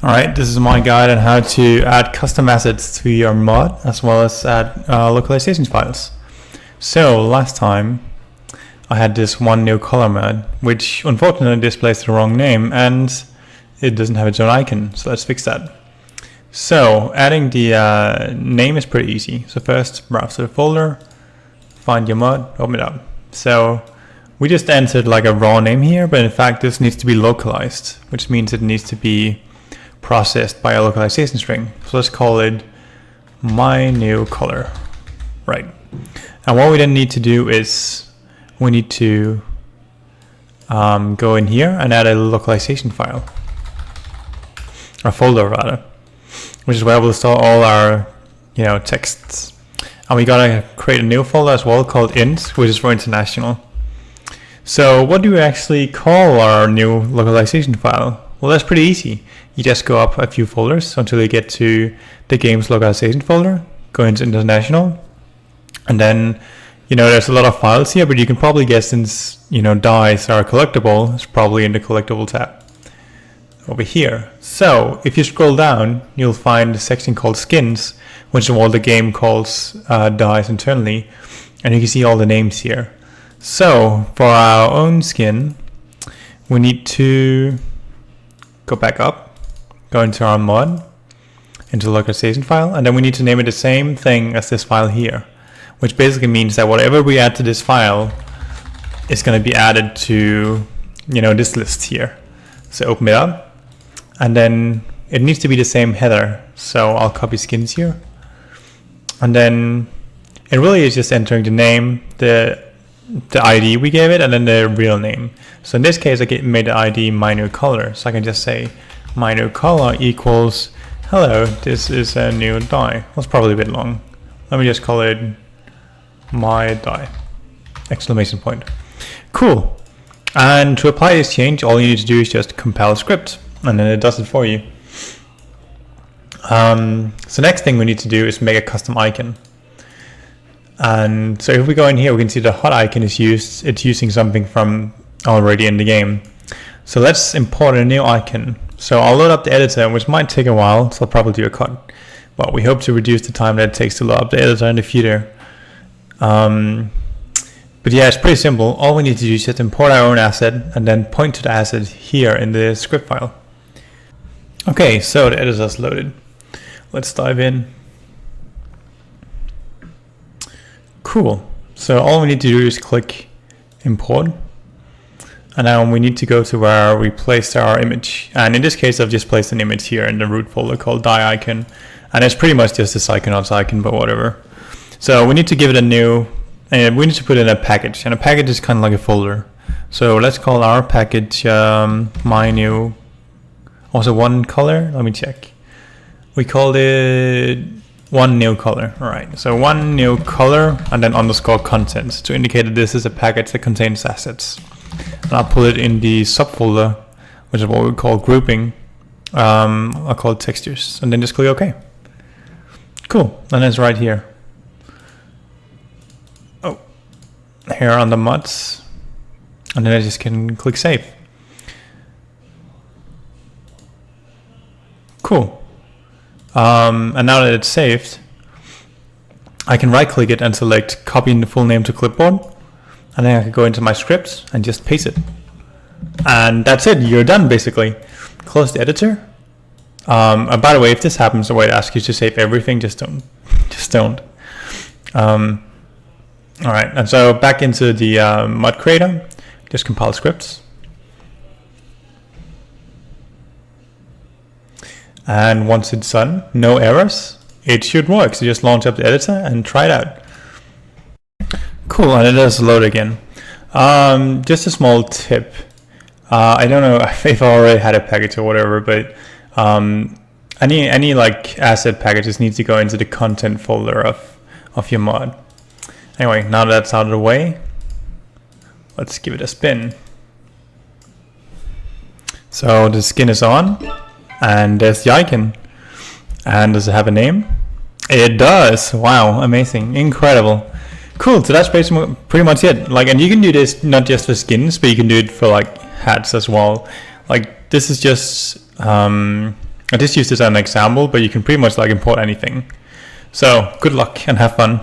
Alright, this is my guide on how to add custom assets to your mod as well as add localization files. So last time I had this one new color mod which unfortunately displays the wrong name and it doesn't have its own icon, so let's fix that. So adding the name is pretty easy. So first browse to the folder, find your mod, open it up. So we just entered like a raw name here, but in fact this needs to be localized, which means it needs to be processed by a localization string. So let's call it my new color. Right. And what we then need to do is we need to go in here and add a localization file, or folder rather, which is where we'll store all our texts. And we gotta create a new folder as well called int, which is for international. So what do we actually call our new localization file? Well, that's pretty easy. You just go up a few folders until you get to the game's localization folder, go into international, and then there's a lot of files here, but you can probably guess since dice are collectible, it's probably in the collectible tab over here. So if you scroll down, you'll find a section called skins, which is what the game calls dice internally, and you can see all the names here. So for our own skin, we need to go back up, go into our mod, into the localization file, and then we need to name it the same thing as this file here, which basically means that whatever we add to this file is going to be added to this list here. So open it up, and then it needs to be the same header. So I'll copy skins here, and then it really is just entering the name, the ID we gave it, and then the real name. So in this case, I made the ID my new color. So I can just say my new color equals hello, this is a new die. That's probably a bit long. Let me just call it my die! Exclamation point. Cool. And to apply this change, all you need to do is just compile script, and then it does it for you. So next thing we need to do is make a custom icon. And so if we go in here, we can see the hot icon is used. It's using something from already in the game. So let's import a new icon. So I'll load up the editor, which might take a while, so I'll probably do a cut. But we hope to reduce the time that it takes to load up the editor in the future. But yeah, it's pretty simple. All we need to do is just import our own asset and then point to the asset here in the script file. Okay, so the editor is loaded. Let's dive in. Cool. So all we need to do is click import, and now we need to go to where we placed our image. And in this case, I've just placed an image here in the root folder called die icon, and it's pretty much just this icon, but whatever. So we need to give it a new, and we need to put in a package, and a package is kind of like a folder. So let's call our package my new, also one color. Let me check. We called it one new color. All right, so one new color and then underscore content to indicate that this is a package that contains assets. And I'll put it in the subfolder, which is what we call grouping. I'll call it textures, and then just click OK. Cool, and it's right here. Oh, here on the mods, and then I just can click save. Cool. And now that it's saved, I can right click it and select copying the full name to clipboard, and then I can go into my script and just paste it. And that's it, you're done basically. Close the editor. And by the way, if this happens, the way to ask you to save everything, just don't. Alright, and so back into the mod creator, just compile scripts. And once it's done, no errors, it should work. So just launch up the editor and try it out. Cool, and it does load again. Just a small tip. I don't know if I already had a package or whatever, but any like asset packages needs to go into the content folder of your mod. Anyway, now that that's out of the way, let's give it a spin. So the skin is on. And there's the icon. And does it have a name? It does. Wow, amazing, incredible. Cool, so that's pretty much it. Like, and you can do this not just for skins, but you can do it for like hats as well. Like this is just I just used this as an example, but you can pretty much like import anything. So good luck and have fun.